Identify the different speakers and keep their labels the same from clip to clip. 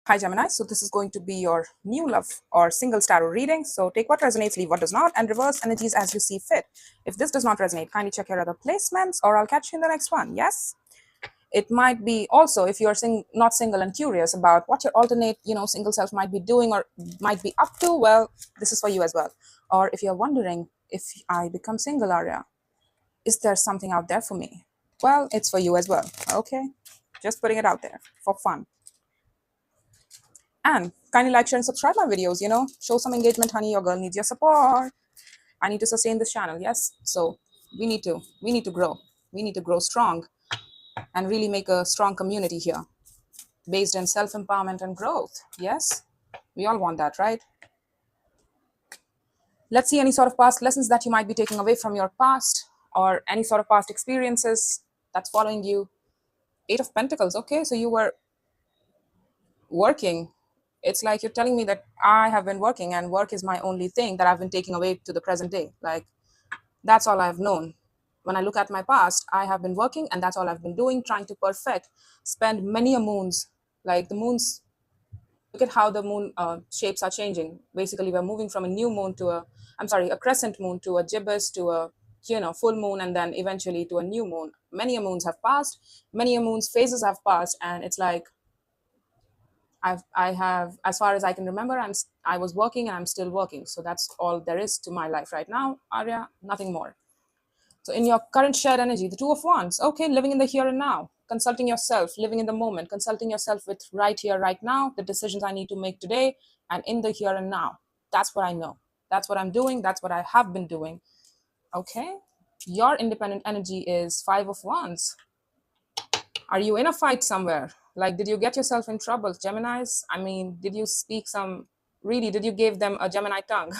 Speaker 1: Hi Gemini, so this is going to be your new love or single tarot reading. So take what resonates, leave what does not, and reverse energies as you see fit. If this does not resonate, kindly check your other placements or I'll catch you in the next one. Yes? It might be also if you're not single and curious about what your alternate, single self might be doing or might be up to, well, this is for you as well. Or if you're wondering if I become single, Arya, is there something out there for me? Well, it's for you as well. Okay? Just putting it out there for fun. And kindly like, share, and subscribe my videos, show some engagement, honey. Your girl needs your support. I need to sustain this channel, yes? So we need to grow. We need to grow strong and really make a strong community here based in self-empowerment and growth. Yes? We all want that, right? Let's see any sort of past lessons that you might be taking away from your past or any sort of past experiences that's following you. Eight of Pentacles. Okay, so you were working. It's like you're telling me that I have been working and work is my only thing that I've been taking away to the present day. Like, that's all I've known. When I look at my past, I have been working and that's all I've been doing, trying to perfect, spend many a moons, like the moons. Look at how the moon shapes are changing. Basically, we're moving from a new moon to a crescent moon to a gibbous to a, full moon, and then eventually to a new moon. Many a moons have passed, many a moon's phases have passed, and it's like, I have, as far as I can remember, I was working and I'm still working. So that's all there is to my life right now, Arya, nothing more. So in your current shared energy, the Two of Wands, okay, living in the here and now, consulting yourself, living in the moment, consulting yourself with right here, right now, the decisions I need to make today, and in the here and now. That's what I know. That's what I'm doing. That's what I have been doing. Okay. Your independent energy is Five of Wands. Are you in a fight somewhere? Like, did you get yourself in trouble, Geminis? I mean, did you speak did you give them a Gemini tongue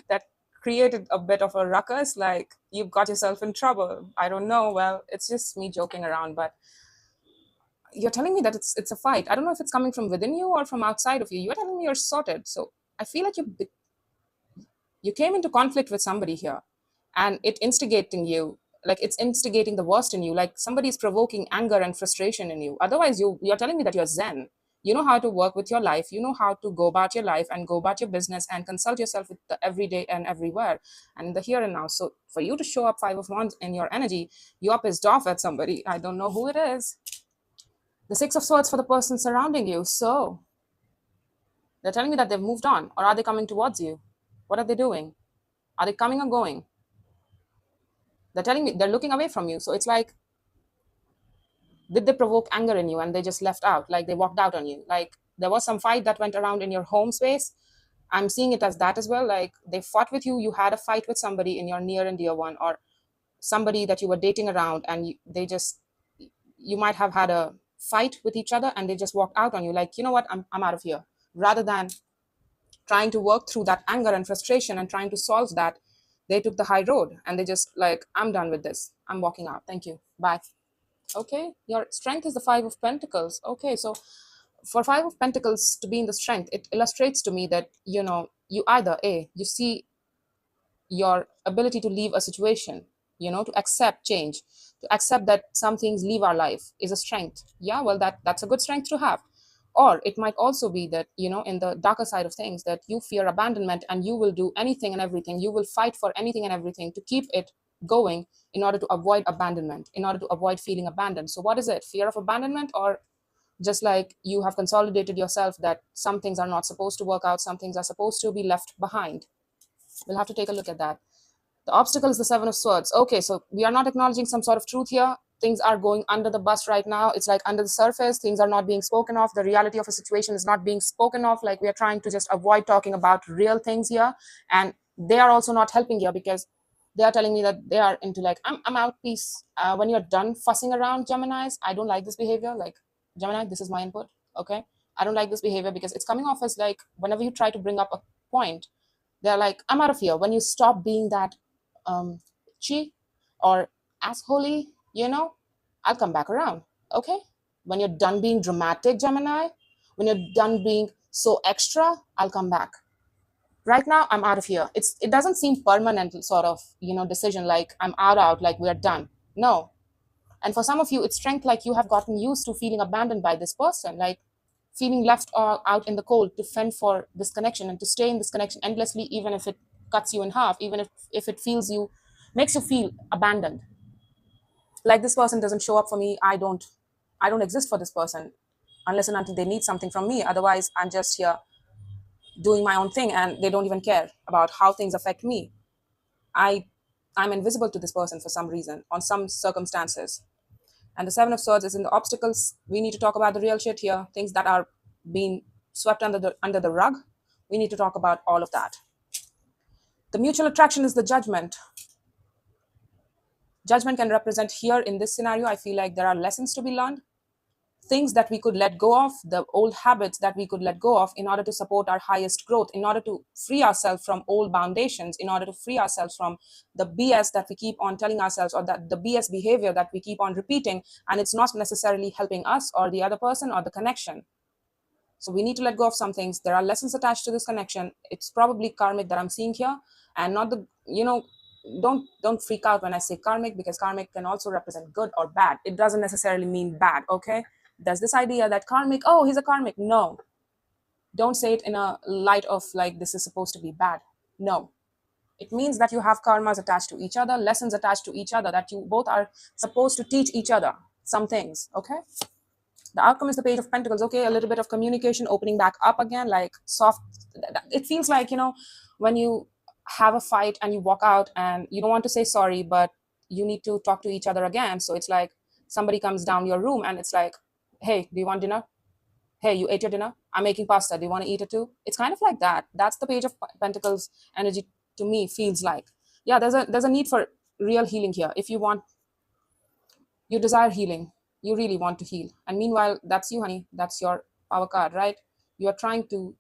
Speaker 1: that created a bit of a ruckus? Like, you got yourself in trouble. I don't know. Well, it's just me joking around, but you're telling me that it's a fight. I don't know if it's coming from within you or from outside of you. You're telling me you're sorted. So I feel like you came into conflict with somebody here and it's instigating the worst in you, like somebody's provoking anger and frustration in you. Otherwise, you're telling me that you're zen. You know how to work with your life, you know how to go about your life and go about your business and consult yourself with the everyday and everywhere and in the here and now. So for you to show up Five of Wands in your energy, you're pissed off at somebody. I don't know who it is. The Six of Swords for the person surrounding you. So they're telling me that they've moved on, or are they coming towards you? What are they doing? Are they coming or going? They're telling me they're looking away from you. So it's like, did they provoke anger in you and they just left out, like they walked out on you? Like there was some fight that went around in your home space. I'm seeing it as that as well. Like they fought with you. You had a fight with somebody in your near and dear one, or somebody that you were dating around, and you might have had a fight with each other and they just walked out on you. Like, you know what, I'm out of here. Rather than trying to work through that anger and frustration and trying to solve that, they took the high road and they just like, I'm done with this. I'm walking out. Thank you. Bye. Okay. Your strength is the Five of Pentacles. Okay. So for Five of Pentacles to be in the strength, it illustrates to me that, you either you see your ability to leave a situation, to accept change, to accept that some things leave our life is a strength. Yeah, well, that's a good strength to have. Or it might also be that, in the darker side of things, that you fear abandonment and you will do anything and everything. You will fight for anything and everything to keep it going in order to avoid abandonment, in order to avoid feeling abandoned. So what is it? Fear of abandonment, or just like you have consolidated yourself that some things are not supposed to work out, some things are supposed to be left behind? We'll have to take a look at that. The obstacle is the Seven of Swords. Okay, so we are not acknowledging some sort of truth here. Things are going under the bus right now. It's like under the surface. Things are not being spoken of. The reality of a situation is not being spoken of. Like we are trying to just avoid talking about real things here. And they are also not helping here because they are telling me that they are into like, I'm out, peace. When you're done fussing around, Geminis, I don't like this behavior. Like, Gemini, this is my input, okay? I don't like this behavior because it's coming off as like, whenever you try to bring up a point, they're like, I'm out of here. When you stop being that chi or assholey, I'll come back around. Okay. When you're done being dramatic, Gemini, when you're done being so extra, I'll come back. Right now, I'm out of here. It doesn't seem permanent sort of, decision, like I'm out, like we're done. No. And for some of you, it's strength, like you have gotten used to feeling abandoned by this person. Like feeling left out in the cold to fend for this connection and to stay in this connection endlessly, even if it cuts you in half, even if it feels you, makes you feel abandoned. Like this person doesn't show up for me, I don't exist for this person unless and until they need something from me. Otherwise, I'm just here doing my own thing and they don't even care about how things affect me. I I'm invisible to this person for some reason, on some circumstances. And the Seven of Swords is in the obstacles. We need to talk about the real shit here, things that are being swept under the rug. We need to talk about all of that. The mutual attraction is the Judgment. Judgment can represent here in this scenario. I feel like there are lessons to be learned, things that we could let go of, the old habits that we could let go of in order to support our highest growth, in order to free ourselves from old foundations, in order to free ourselves from the BS that we keep on telling ourselves, or that the BS behavior that we keep on repeating, and it's not necessarily helping us or the other person or the connection. So we need to let go of some things. There are lessons attached to this connection. It's probably karmic that I'm seeing here, and not the, don't freak out when I say karmic, because karmic can also represent good or bad. It doesn't necessarily mean bad, okay? There's this idea that karmic, oh, he's a karmic. No, don't say it in a light of like this is supposed to be bad. No, it means that you have karmas attached to each other, lessons attached to each other, that you both are supposed to teach each other some things, okay? The outcome is the Page of Pentacles. Okay, a little bit of communication opening back up again, like soft. It feels like, when you have a fight and you walk out and you don't want to say sorry, but you need to talk to each other again. So it's like somebody comes down your room and it's like, hey, do you want dinner? Hey, you ate your dinner? I'm making pasta. Do you want to eat it too? It's kind of like that. That's the Page of Pentacles energy to me feels like. Yeah, there's a need for real healing here. If you desire healing, you really want to heal, and meanwhile, that's you, honey, that's your power card, right? You are trying to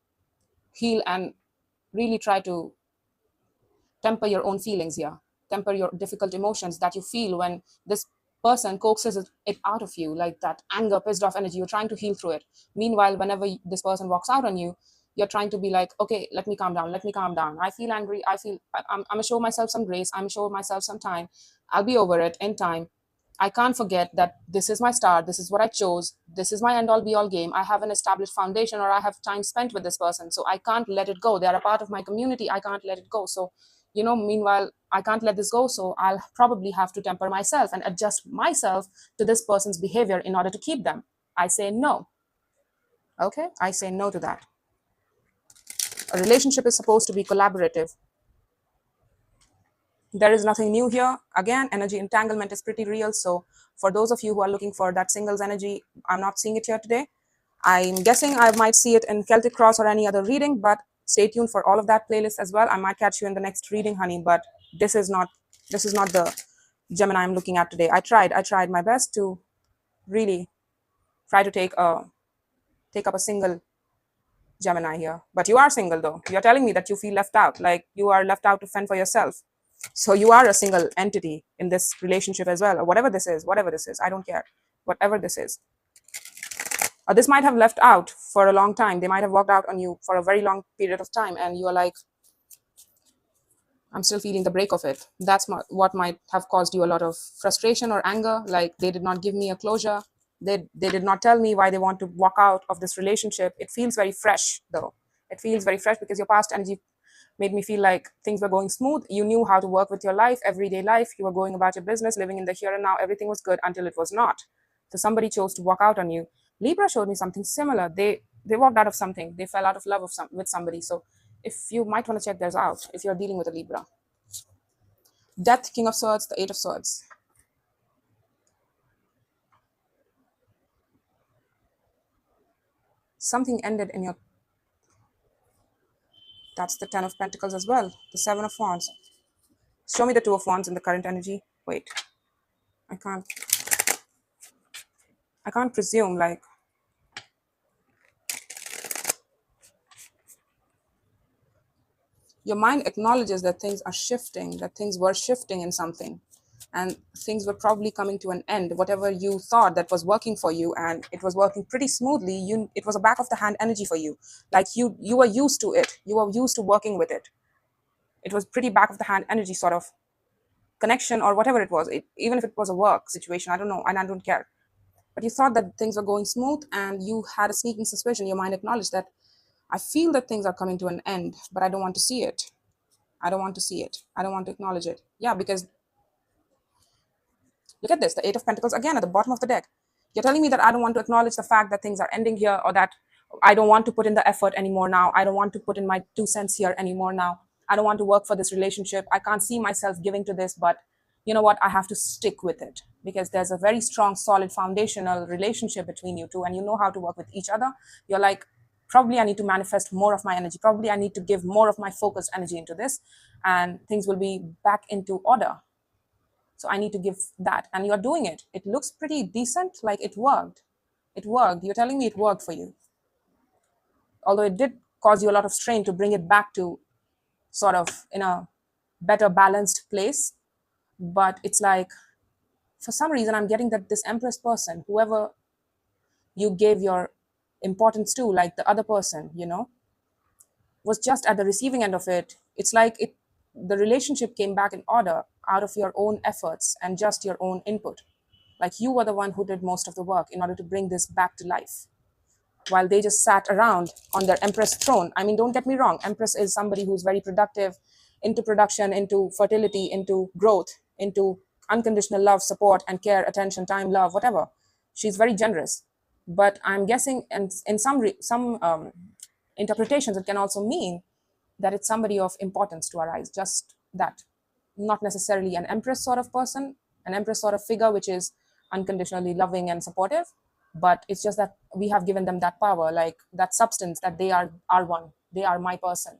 Speaker 1: heal and really try to temper your own feelings here, temper your difficult emotions that you feel when this person coaxes it out of you, like that anger, pissed off energy. You're trying to heal through it. Meanwhile, whenever this person walks out on you, you're trying to be like, okay, let me calm down, let me calm down. I feel angry, I'm gonna show myself some grace, I'm gonna show myself some time, I'll be over it in time. I can't forget that this is my star, this is what I chose, this is my end all be all game. I have an established foundation, or I have time spent with this person, so I can't let it go. They are a part of my community, I can't let it go. So, meanwhile, I can't let this go, so I'll probably have to temper myself and adjust myself to this person's behavior in order to keep them. I say no. Okay, I say no to that. A relationship is supposed to be collaborative. There is nothing new here. Again, energy entanglement is pretty real. So for those of you who are looking for that singles energy, I'm not seeing it here today. I'm guessing I might see it in Celtic Cross or any other reading, but stay tuned for all of that playlist as well. I might catch you in the next reading, honey, but this is not the Gemini I'm looking at today. I tried my best to really try to take up a single Gemini here. But you are single though. You're telling me that you feel left out, like you are left out to fend for yourself. So you are a single entity in this relationship as well, or whatever this is, I don't care, whatever this is. Or this might have left out for a long time. They might have walked out on you for a very long period of time, and you are like, I'm still feeling the break of it. That's what might have caused you a lot of frustration or anger. Like they did not give me a closure. They did not tell me why they want to walk out of this relationship. It feels very fresh though. It feels very fresh because your past energy made me feel like things were going smooth. You knew how to work with your life, everyday life. You were going about your business, living in the here and now. Everything was good until it was not. So somebody chose to walk out on you. Libra showed me something similar. They walked out of something. They fell out of love with somebody. So if you might want to check theirs out if you're dealing with a Libra. Death, King of Swords, the Eight of Swords. Something ended in your... That's the Ten of Pentacles as well. The Seven of Wands. Show me the Two of Wands in the current energy. Wait. I can't presume, like... Your mind acknowledges that things are shifting, that things were shifting in something, and things were probably coming to an end. Whatever you thought that was working for you, and it was working pretty smoothly, it was a back of the hand energy for you. Like you were used to it. You were used to working with it. It was pretty back of the hand energy sort of connection or whatever it was. Even if it was a work situation, I don't know, and I don't care. But you thought that things were going smooth, and you had a sneaking suspicion. Your mind acknowledged that I feel that things are coming to an end, but I don't want to see it. I don't want to see it. I don't want to acknowledge it. Yeah, because look at this, the Eight of Pentacles again at the bottom of the deck. You're telling me that I don't want to acknowledge the fact that things are ending here, or that I don't want to put in the effort anymore now. I don't want to put in my 2 cents here anymore now. I don't want to work for this relationship. I can't see myself giving to this, but you know what? I have to stick with it because there's a very strong, solid foundational relationship between you two, and you know how to work with each other. You're like, probably I need to manifest more of my energy. Probably I need to give more of my focused energy into this, and things will be back into order. So I need to give that. And you're doing it. It looks pretty decent. Like it worked. It worked. You're telling me it worked for you. Although it did cause you a lot of strain to bring it back to sort of in a better balanced place. But it's like, for some reason, I'm getting that this Empress person, whoever you gave your importance to, like the other person, was just at the receiving end of it. It's like the relationship came back in order out of your own efforts and just your own input. Like you were the one who did most of the work in order to bring this back to life, while they just sat around on their Empress throne. I mean, don't get me wrong. Empress is somebody who's very productive, into production, into fertility, into growth, into unconditional love, support, and care, attention, time, love, whatever. She's very generous. But I'm guessing, and in some interpretations, it can also mean that it's somebody of importance to our eyes. Just that, not necessarily an Empress sort of person, an Empress sort of figure, which is unconditionally loving and supportive, but it's just that we have given them that power, like that substance, that they are our one, they are my person,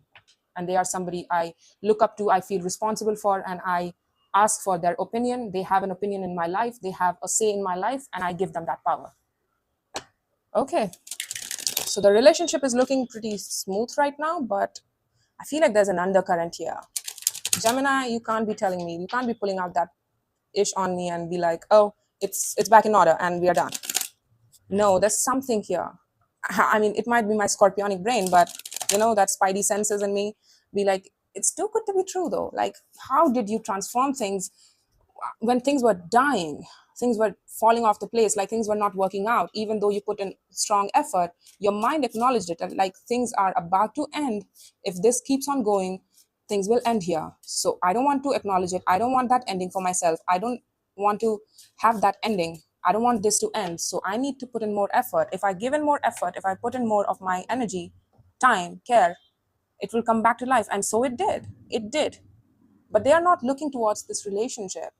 Speaker 1: and they are somebody I look up to, I feel responsible for, and I ask for their opinion. They have an opinion in my life, they have a say in my life, and I give them that power. Okay, so the relationship is looking pretty smooth right now, but I feel like there's an undercurrent here. Gemini, you can't be telling me, you can't be pulling out that ish on me and be like, oh, it's back in order and we are done. No, there's something here. I mean, it might be my scorpionic brain, but that spidey senses in me be like, it's too good to be true though. Like, how did you transform things when things were dying, things were falling off the place, like things were not working out, even though you put in strong effort? Your mind acknowledged it, and like things are about to end. If this keeps on going, things will end here. So I don't want to acknowledge it. I don't want that ending for myself. I don't want to have that ending. I don't want this to end. So I need to put in more effort. If I give in more effort, if I put in more of my energy, time, care, it will come back to life. And so it did. It did. But they are not looking towards this relationship.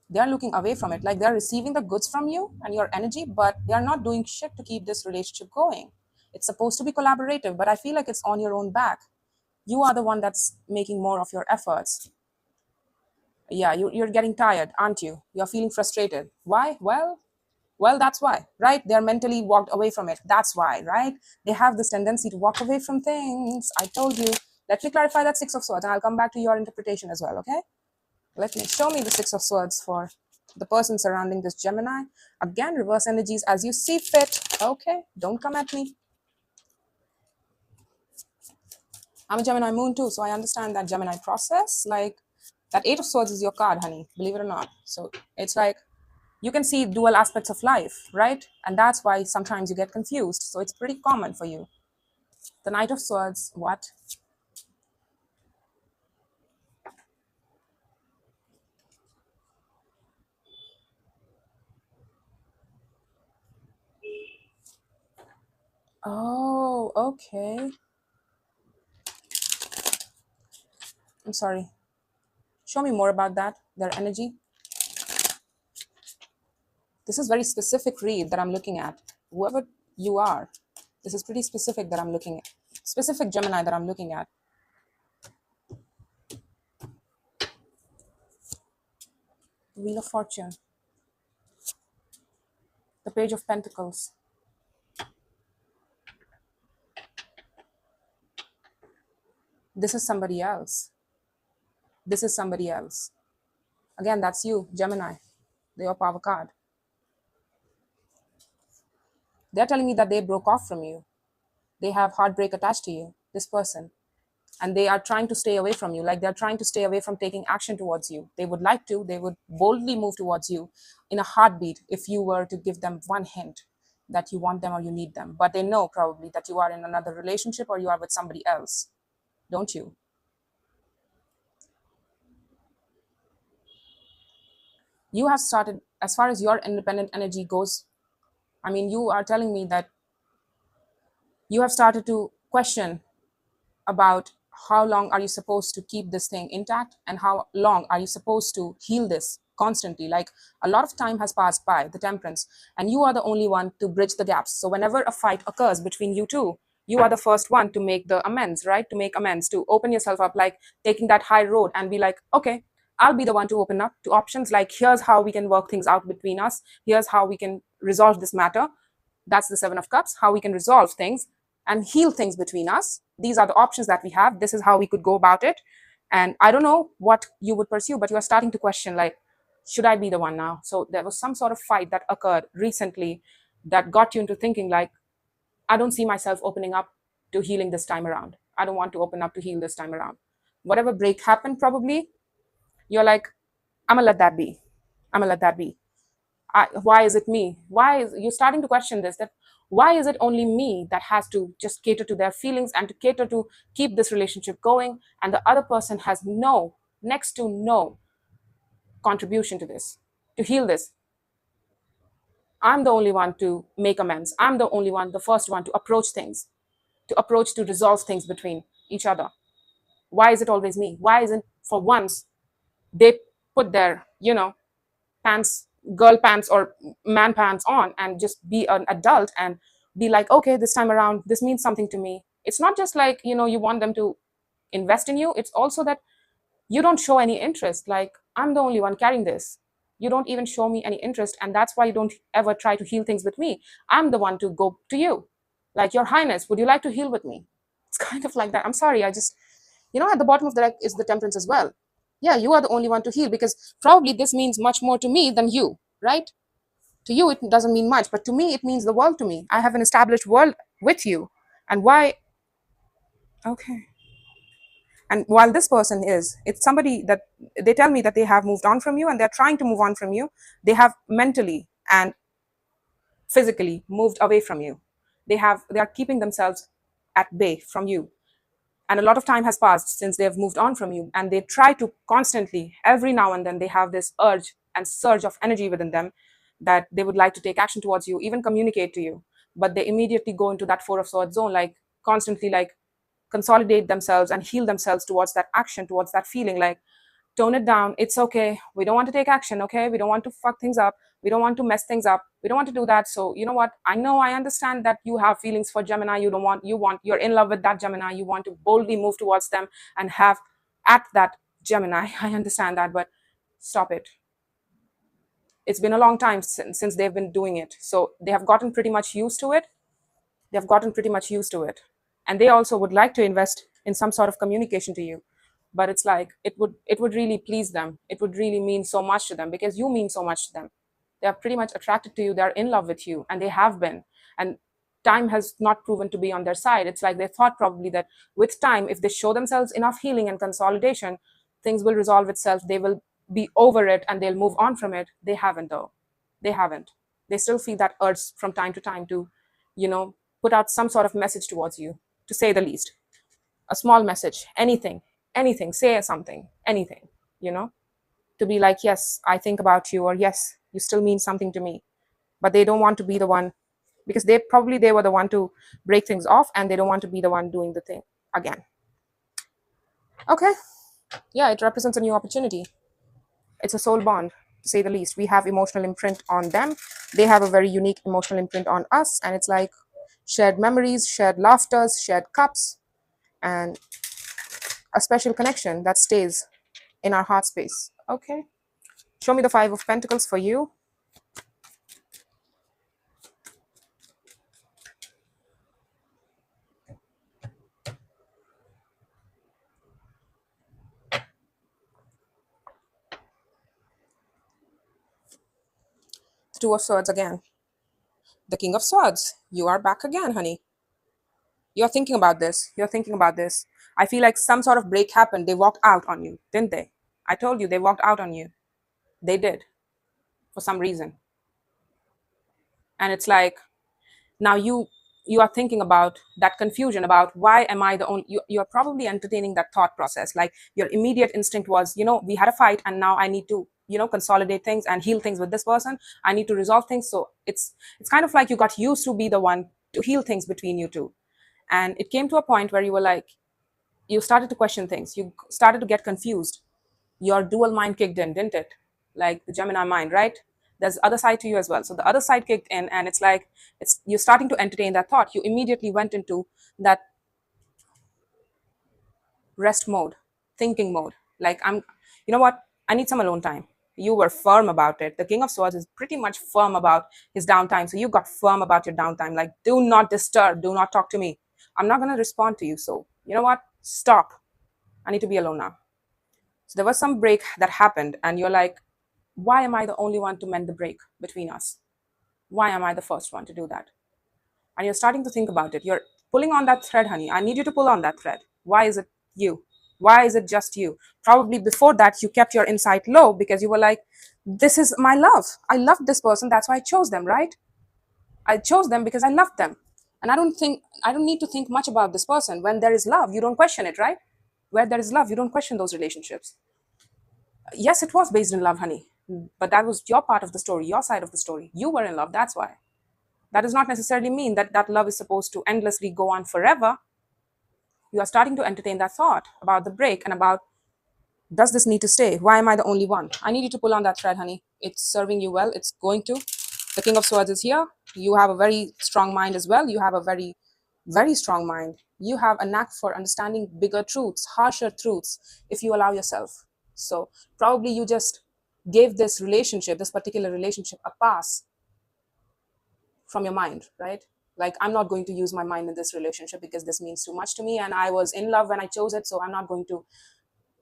Speaker 1: They are looking away from it. Like they're receiving the goods from you and your energy, but they are not doing shit to keep this relationship going. It's supposed to be collaborative, but I feel like it's on your own back. You are the one that's making more of your efforts. Yeah, you're getting tired, aren't you? You're feeling frustrated. Why? Well, that's why, right? They're mentally walked away from it. That's why, right? They have this tendency to walk away from things. I told you. Let me clarify that Six of Swords, and I'll come back to your interpretation as well, okay? Show me the Six of Swords for the person surrounding this Gemini. Again, reverse energies as you see fit. Okay, don't come at me. I'm a Gemini moon too, so I understand that Gemini process. Like that Eight of Swords is your card, honey, believe it or not. So it's like you can see dual aspects of life, right? And that's why sometimes you get confused. So it's pretty common for you. The Knight of Swords, what? Oh, okay. I'm sorry. Show me more about that, their energy. This is very specific read that I'm looking at. Whoever you are, this is pretty specific that I'm looking at. Specific Gemini that I'm looking at. Wheel of Fortune. The Page of Pentacles. This is somebody else. This is somebody else. Again, that's you, Gemini. Your power card. They're telling me that they broke off from you. They have heartbreak attached to you, this person. and they are trying to stay away from you. Like they're trying to stay away from taking action towards you. They would like to, they would boldly move towards you in a heartbeat if you were to give them one hint that you want them or you need them. But they know probably that you are in another relationship or you are with somebody else, don't you? You have started, as far as your independent energy goes, I mean, you are telling me that you have started to question about how long are you supposed to keep this thing intact and how long are you supposed to heal this constantly. Like a lot of time has passed by, the temperance, and you are the only one to bridge the gaps. So whenever a fight occurs between you two, you are the first one to make the amends, right? To make amends, to open yourself up, like taking that high road and be like, okay, I'll be the one to open up to options. Like, here's how we can work things out between us. Here's how we can resolve this matter. That's the Seven of Cups, how we can resolve things and heal things between us. These are the options that we have. This is how we could go about it. And I don't know what you would pursue, but you are starting to question, like, should I be the one now? So there was some sort of fight that occurred recently that got you into thinking, like, I don't see myself opening up to healing this time around. I don't want to open up to heal this time around. Whatever break happened, probably, you're like, I'm gonna let that be. I'm gonna let that be. Why is it me? Why is you're starting to question this? That why is it only me that has to just cater to their feelings and to cater to keep this relationship going, and the other person has no, next to no contribution to this, to heal this? I'm the only one to make amends. I'm the only one, the first one to approach things, to resolve things between each other. Why is it always me? Why isn't for once they put their, pants, girl pants or man pants on and just be an adult and be like, okay, this time around, this means something to me. It's not just like, you want them to invest in you. It's also that you don't show any interest. Like, I'm the only one carrying this. You don't even show me any interest. And that's why you don't ever try to heal things with me. I'm the one to go to you. Like, Your Highness, would you like to heal with me? It's kind of like that. I'm sorry. I just, at the bottom of the deck is the Temperance as well. Yeah, you are the only one to heal because probably this means much more to me than you, right? To you, it doesn't mean much, but to me, it means the world to me. I have an established world with you. And why? Okay. And while this person is, it's somebody that they tell me that they have moved on from you and they're trying to move on from you. They have mentally and physically moved away from you. They are keeping themselves at bay from you. And a lot of time has passed since they have moved on from you, and they try to constantly, every now and then, they have this urge and surge of energy within them that they would like to take action towards you, even communicate to you, but they immediately go into that Four of Swords zone, like constantly, like consolidate themselves and heal themselves towards that action, towards that feeling, like tone it down. It's okay. We don't want to take action. Okay. We don't want to fuck things up. We don't want to mess things up. We don't want to do that. So, you know what? I understand that you have feelings for Gemini. You're in love with that Gemini. You want to boldly move towards them and have at that Gemini. I understand that, but stop it. It's been a long time since they've been doing it. So they have gotten pretty much used to it. They've gotten pretty much used to it. And they also would like to invest in some sort of communication to you, but it's like it would really please them. It would really mean so much to them because you mean so much to them. They are pretty much attracted to you. They're in love with you, and they have been. And time has not proven to be on their side. It's like they thought probably that with time, if they show themselves enough healing and consolidation, things will resolve itself. They will be over it and they'll move on from it. They haven't, though. They haven't. They still feel that urge from time to time to, put out some sort of message towards you, to say the least. A small message, anything, say something, anything, to be like, yes, I think about you, or yes, you still mean something to me. But they don't want to be the one, because they were the one to break things off, and they don't want to be the one doing the thing again. Okay. Yeah, it represents a new opportunity. It's a soul bond, to say the least. We have emotional imprint on them. They have a very unique emotional imprint on us, and it's like shared memories, shared laughters, shared cups, and a special connection that stays in our heart space. Okay. Show me the Five of Pentacles for you. Two of Swords again. The King of Swords. You are back again, honey. You're thinking about this. You're thinking about this. I feel like some sort of break happened. They walked out on you, didn't they? I told you they walked out on you. They did, for some reason. And it's like, now you are thinking about that confusion about why am I the only, you're probably entertaining that thought process. Like your immediate instinct was, we had a fight and now I need to, consolidate things and heal things with this person. I need to resolve things. So it's kind of like you got used to be the one to heal things between you two. And it came to a point where you were like, you started to question things, you started to get confused. Your dual mind kicked in, didn't it? Like the Gemini mind, right? There's other side to you as well. So the other side kicked in, and it's like you're starting to entertain that thought. You immediately went into that rest mode, thinking mode. Like, you know what? I need some alone time. You were firm about it. The King of Swords is pretty much firm about his downtime. So you got firm about your downtime. Like, do not disturb, do not talk to me. I'm not going to respond to you. So, you know what? Stop. I need to be alone now. So there was some break that happened, and you're like, why am I the only one to mend the break between us? Why am I the first one to do that? And you're starting to think about it. You're pulling on that thread, honey. I need you to pull on that thread. Why is it you? Why is it just you? Probably before that, you kept your insight low because you were like, this is my love. I loved this person. That's why I chose them, right? I chose them because I loved them. And I don't need to think much about this person. When there is love, you don't question it, right? Where there is love, you don't question those relationships. Yes, it was based in love, honey. But that was your part of the story, your side of the story. You were in love, that's why. That does not necessarily mean that that love is supposed to endlessly go on forever. You are starting to entertain that thought about the break and about, does this need to stay? Why am I the only one? I need you to pull on that thread, honey. It's serving you well. It's going to. The King of Swords is here. You have a very strong mind as well. You have a very, very strong mind. You have a knack for understanding bigger truths, harsher truths, if you allow yourself. So probably you just gave this relationship, this particular relationship, a pass from your mind, right? Like, I'm not going to use my mind in this relationship because this means too much to me. And I was in love when I chose it. So I'm not going to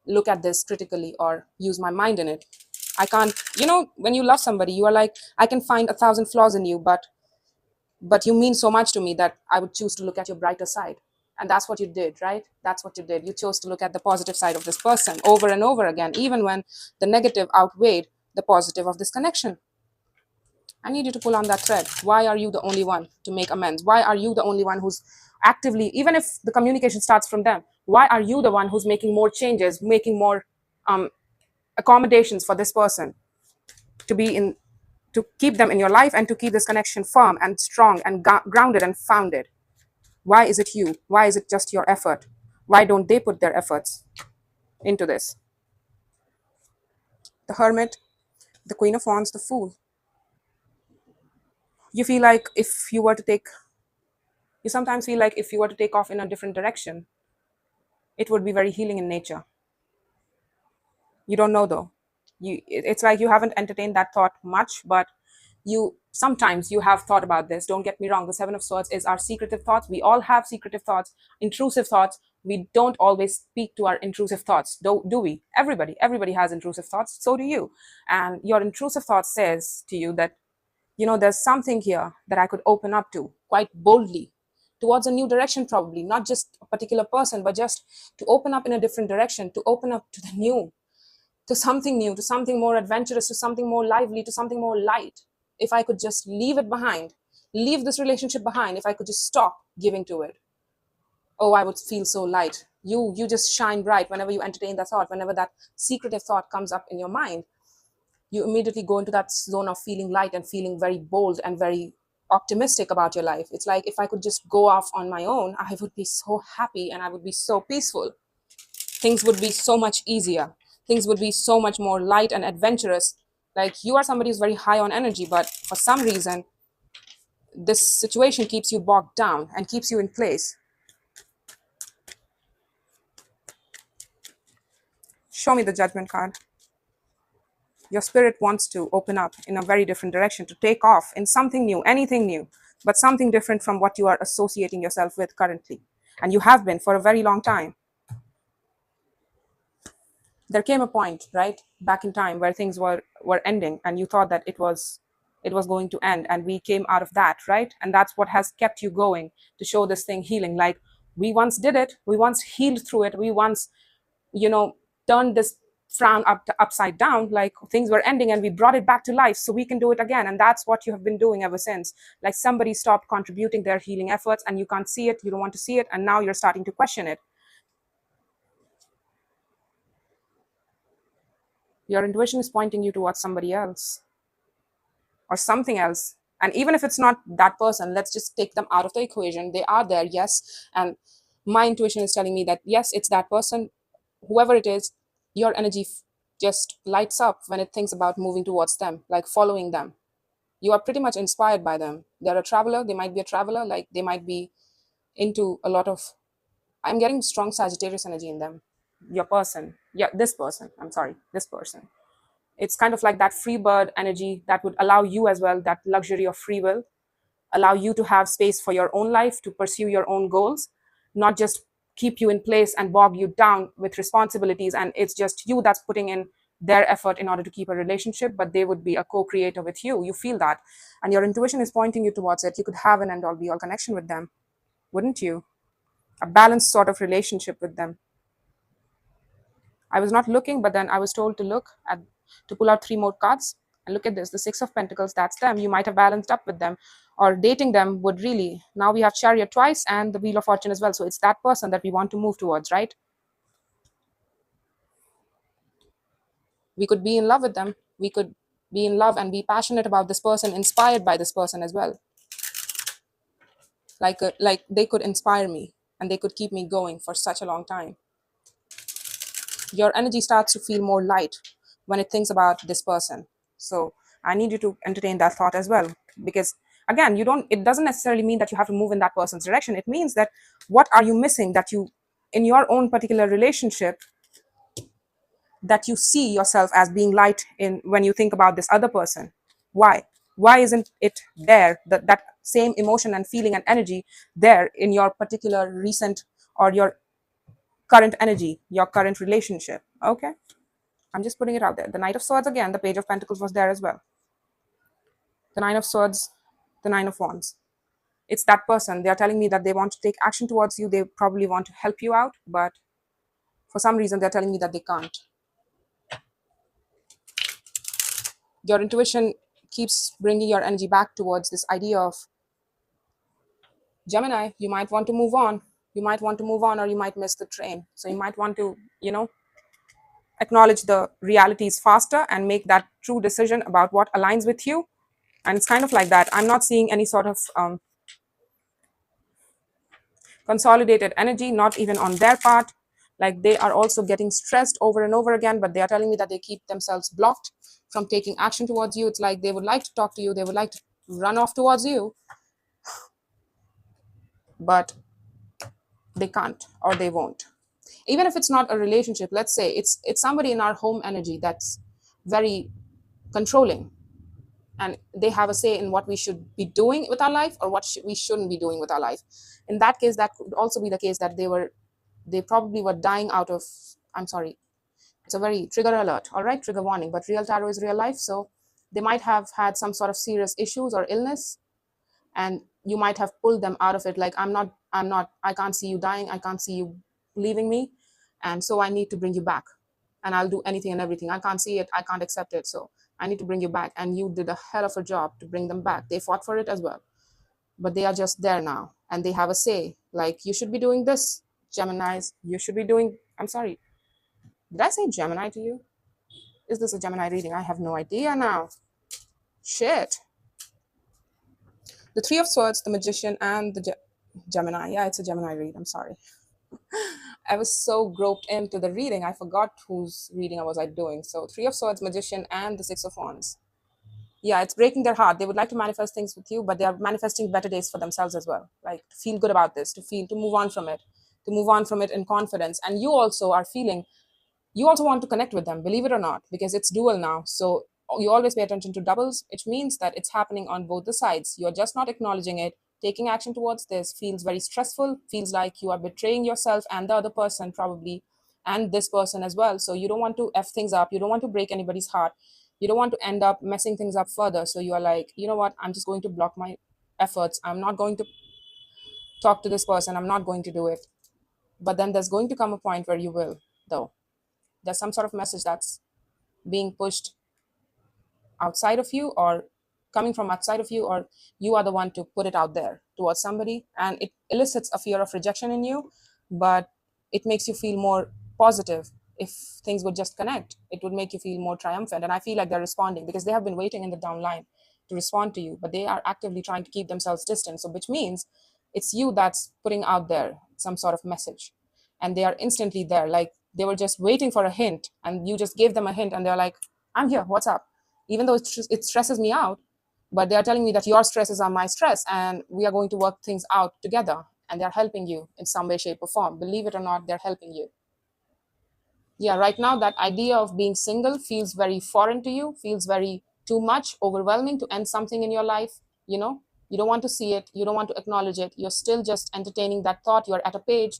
Speaker 1: look at this critically or use my mind in it. I can't, when you love somebody, you are like, I can find 1,000 flaws in you, but you mean so much to me that I would choose to look at your brighter side. And that's what you did, right? That's what you did. You chose to look at the positive side of this person over and over again, even when the negative outweighed the positive of this connection. I need you to pull on that thread. Why are you the only one to make amends? Why are you the only one who's actively, even if the communication starts from them, why are you the one who's making more changes, making more accommodations for this person to be in, to keep them in your life and to keep this connection firm and strong and grounded and founded? Why is it you? Why is it just your effort? Why don't they put their efforts into this? The Hermit, the Queen of Wands, the Fool. You feel like if you were to take, you sometimes feel like if you were to take off in a different direction, it would be very healing in nature. You don't know though. It's like you haven't entertained that thought much, but sometimes you have thought about this. Don't get me wrong. The Seven of Swords is our secretive thoughts. We all have secretive thoughts, intrusive thoughts. We don't always speak to our intrusive thoughts, do we? Everybody has intrusive thoughts. So do you. And your intrusive thought says to you that, there's something here that I could open up to quite boldly towards a new direction, probably not just a particular person, but just to open up in a different direction, to open up to the new, to something more adventurous, to something more lively, to something more light. If I could just leave it behind, leave this relationship behind, if I could just stop giving to it, oh, I would feel so light. You just shine bright whenever you entertain that thought, whenever that secretive thought comes up in your mind. You immediately go into that zone of feeling light and feeling very bold and very optimistic about your life. It's like, if I could just go off on my own, I would be so happy and I would be so peaceful. Things would be so much easier. Things would be so much more light and adventurous. Like, you are somebody who's very high on energy, but for some reason, this situation keeps you bogged down and keeps you in place. Show me the Judgment card. Your spirit wants to open up in a very different direction, to take off in something new, anything new, but something different from what you are associating yourself with currently. And you have been for a very long time. There came a point, right, back in time where things were ending and you thought that it was going to end, and we came out of that, right? And that's what has kept you going, to show this thing healing. Like, We once did it, we once healed through it, we once, you know, turned this frown upside down, like things were ending, and we brought it back to life, so we can do it again. And that's what you have been doing ever since. Like somebody stopped contributing their healing efforts, and you can't see it, you don't want to see it, and now you're starting to question it. Your intuition is pointing you towards somebody else or something else. And even if it's not that person, let's just take them out of the equation. They are there, yes. And my intuition is telling me that, yes, it's that person, whoever it is. Your energy just lights up when it thinks about moving towards them, like following them. You are pretty much inspired by them. They're a traveler. They might be a traveler. Like they might be into a lot of, I'm getting strong Sagittarius energy in them. Your person. Yeah, this person. I'm sorry, this person. It's kind of like that free bird energy that would allow you as well, that luxury of free will, allow you to have space for your own life, to pursue your own goals, not just keep you in place and bog you down with responsibilities. And it's just you that's putting in their effort in order to keep a relationship, but they would be a co-creator with you. You feel that. And your intuition is pointing you towards it. You could have an end all be all connection with them, wouldn't you? A balanced sort of relationship with them. I was not looking, but then I was told to look at, to pull out three more cards. And look at this, the Six of Pentacles, that's them. You might have balanced up with them, or dating them would really. Now we have Chariot twice and the Wheel of Fortune as well. So it's that person that we want to move towards, right? We could be in love with them. We could be in love and be passionate about this person, inspired by this person as well. Like they could inspire me and they could keep me going for such a long time. Your energy starts to feel more light when it thinks about this person. So I need you to entertain that thought as well. Because again, it doesn't necessarily mean that you have to move in that person's direction. It means that what are you missing that you, in your own particular relationship, that you see yourself as being light in when you think about this other person? Why isn't it there, that same emotion and feeling and energy there in your particular recent or your current energy, your current relationship? Okay, I'm just putting it out there. The Knight of Swords again, the Page of Pentacles was there as well. The Nine of Swords, the Nine of Wands. It's that person. They're telling me that they want to take action towards you. They probably want to help you out, but for some reason they're telling me that they can't. Your intuition keeps bringing your energy back towards this idea of Gemini. You might want to move on. You might want to move on, or you might miss the train. So you might want to, acknowledge the realities faster and make that true decision about what aligns with you. And it's kind of like that. I'm not seeing any sort of consolidated energy, not even on their part. Like they are also getting stressed over and over again, but they are telling me that they keep themselves blocked from taking action towards you. It's like they would like to talk to you, they would like to run off towards you, but they can't or they won't. Even if it's not a relationship, let's say it's somebody in our home energy that's very controlling, and they have a say in what we should be doing with our life or what we shouldn't be doing with our life. In that case, that could also be the case that they probably were dying out of, I'm sorry, it's a very trigger alert, all right, trigger warning, but real tarot is real life. So they might have had some sort of serious issues or illness, and you might have pulled them out of it. Like, I can't see you dying, I can't see you leaving me, and so I need to bring you back, and I'll do anything and everything. I can't see it, I can't accept it, so I need to bring you back. And you did a hell of a job to bring them back. They fought for it as well, but they are just there now and they have a say. Like, you should be doing this, Geminis. You should be doing, I'm sorry, did I say Gemini to you? Is this a Gemini reading? I have no idea now. Shit. The Three of Swords, the Magician, and the Gemini. Yeah, it's a Gemini read. I'm sorry. I was so groped into the reading, I forgot whose reading I was doing. So Three of Swords, Magician, and the Six of Wands. Yeah, it's breaking their heart. They would like to manifest things with you, but they are manifesting better days for themselves as well. Like, to feel good about this, to move on from it, in confidence. And you also are feeling, you also want to connect with them, believe it or not, because it's dual now. So you always pay attention to doubles, which means that it's happening on both the sides. You're just not acknowledging it. Taking action towards this feels very stressful, feels like you are betraying yourself and the other person probably, and this person as well. So you don't want to F things up. You don't want to break anybody's heart. You don't want to end up messing things up further. So you are like, you know what? I'm just going to block my efforts. I'm not going to talk to this person, I'm not going to do it. But then there's going to come a point where you will, though. There's some sort of message that's being pushed outside of you, or coming from outside of you, or you are the one to put it out there towards somebody, and it elicits a fear of rejection in you. But it makes you feel more positive. If things would just connect, it would make you feel more triumphant. And I feel like they're responding because they have been waiting in the down line to respond to you, but they are actively trying to keep themselves distant. So which means it's you that's putting out there some sort of message, and they are instantly there. Like they were just waiting for a hint, and you just gave them a hint, and they're like, I'm here, what's up? Even though it stresses me out, but they are telling me that your stresses are my stress, and we are going to work things out together. And they're helping you in some way, shape, or form. Believe it or not, they're helping you. Yeah, right now that idea of being single feels very foreign to you, feels very too much, overwhelming to end something in your life. You don't want to see it, you don't want to acknowledge it, you're still just entertaining that thought. You're at a page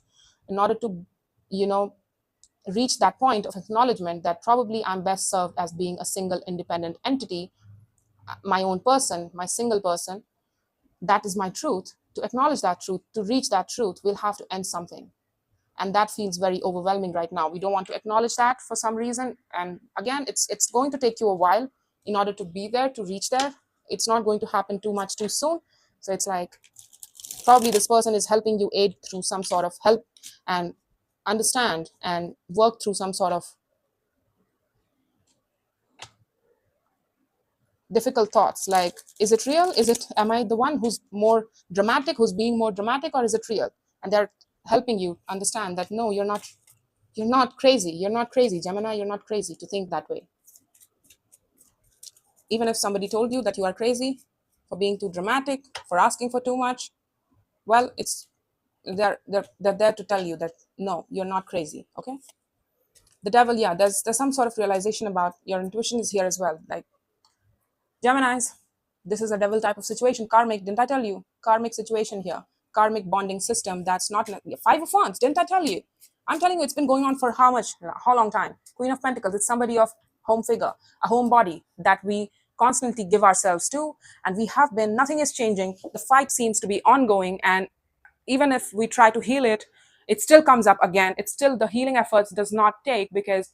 Speaker 1: in order to you know reach that point of acknowledgement that probably I'm best served as being a single independent entity, my own person, my single person. That is my truth. To acknowledge that truth, to reach that truth, we'll have to end something. And that feels very overwhelming right now. We don't want to acknowledge that for some reason. And again, it's going to take you a while in order to be there, to reach there. It's not going to happen too much too soon. So it's like probably this person is helping you aid through some sort of help and understand and work through some sort of difficult thoughts. Like, is it real? Am I the one who's more dramatic, who's being more dramatic, or is it real? And they're helping you understand that no, you're not crazy. You're not crazy, Gemini. You're not crazy to think that way. Even if somebody told you that you are crazy for being too dramatic, for asking for too much, well, they're there to tell you that no, you're not crazy. Okay. The devil, yeah, there's some sort of realization about your intuition is here as well. Like, Geminis, this is a devil type of situation. Karmic, didn't I tell you? Karmic situation here. Karmic bonding system. That's not Five of Wands. Didn't I tell you? I'm telling you, it's been going on for how long time? Queen of Pentacles. It's somebody of home figure, a home body that we constantly give ourselves to, and we have been. Nothing is changing. The fight seems to be ongoing, and even if we try to heal it, it still comes up again. It's still, the healing efforts does not take, because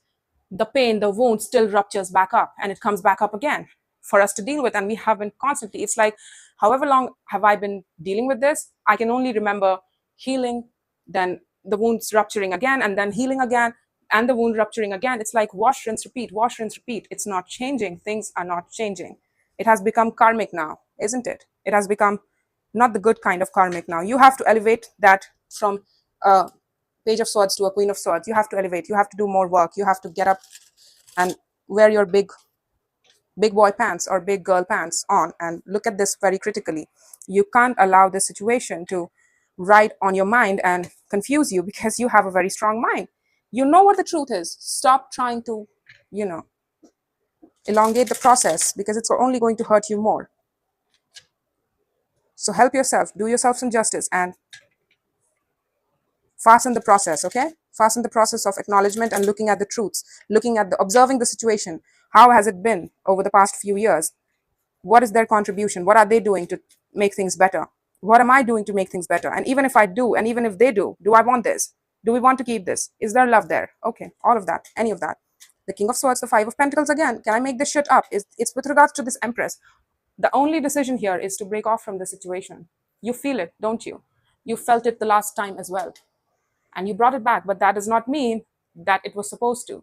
Speaker 1: the pain, the wound still ruptures back up, and it comes back up again for us to deal with. And we have been constantly, it's like, however long have I been dealing with this? I can only remember healing, then the wounds rupturing again, and then healing again, and the wound rupturing again. It's like wash, rinse, repeat, wash, rinse, repeat. It's not changing. Things are not changing. It has become karmic now, isn't it? It has become not the good kind of karmic now. You have to elevate that from a Page of Swords to a Queen of Swords. You have to elevate. You have to do more work. You have to get up and wear your big boy pants or big girl pants on and look at this very critically. You can't allow this situation to ride on your mind and confuse you, because you have a very strong mind. You know what the truth is. Stop trying to, elongate the process, because it's only going to hurt you more. So help yourself, do yourself some justice, and fasten the process, okay? Fasten the process of acknowledgement and looking at the truths, observing the situation. How has it been over the past few years? What is their contribution? What are they doing to make things better? What am I doing to make things better? And even if I do, and even if they do I want this? Do we want to keep this? Is there love there? Okay, all of that, any of that. The King of Swords, the Five of Pentacles again. Can I make this shit up? It's with regards to this Empress. The only decision here is to break off from the situation. You feel it, don't you? You felt it the last time as well, and you brought it back, but that does not mean that it was supposed to.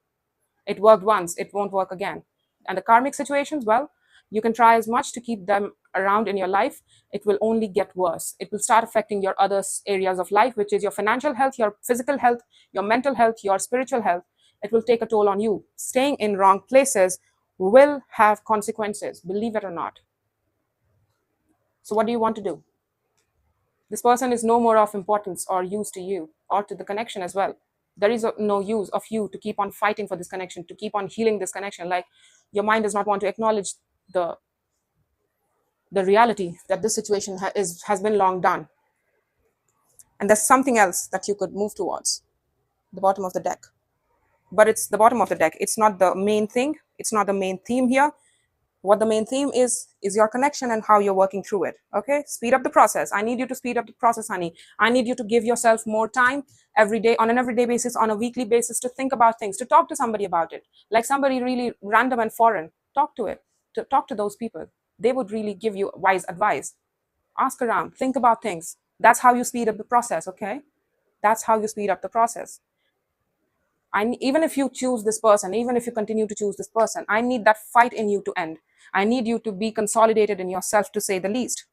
Speaker 1: It worked once, it won't work again. And the karmic situations, well, you can try as much to keep them around in your life. It will only get worse. It will start affecting your other areas of life, which is your financial health, your physical health, your mental health, your spiritual health. It will take a toll on you. Staying in wrong places will have consequences, believe it or not. So what do you want to do? This person is no more of importance or use to you or to the connection as well. There is no use of you to keep on fighting for this connection, to keep on healing this connection. Like, your mind does not want to acknowledge the reality that this situation has been long done. And there's something else that you could move towards. The bottom of the deck. But it's the bottom of the deck. It's not the main thing. It's not the main theme here. What the main theme is your connection and how you're working through it. Okay, speed up the process. I need you to speed up the process, honey. I need you to give yourself more time every day, on an everyday basis, on a weekly basis, to think about things, to talk to somebody about it, like somebody really random and foreign. Talk to it, to talk to those people. They would really give you wise advice. Ask around, think about things. That's how you speed up the process. Okay, that's how you speed up the process. Even if you choose this person, even if you continue to choose this person, I need that fight in you to end. I need you to be consolidated in yourself, to say the least.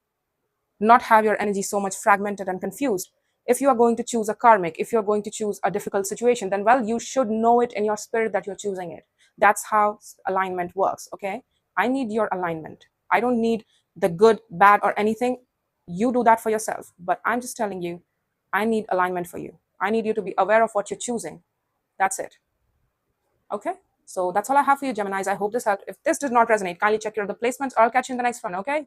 Speaker 1: Not have your energy so much fragmented and confused. If you are going to choose a karmic, if you're going to choose a difficult situation, then well, you should know it in your spirit that you're choosing it. That's how alignment works. Okay, I need your alignment. I don't need the good, bad, or anything. You do that for yourself, but I'm just telling you, I need alignment for you. I need you to be aware of what you're choosing. That's it. Okay, so that's all I have for you, Geminis. I hope this helped. If this did not resonate, kindly check your other placements, or I'll catch you in the next one. Okay.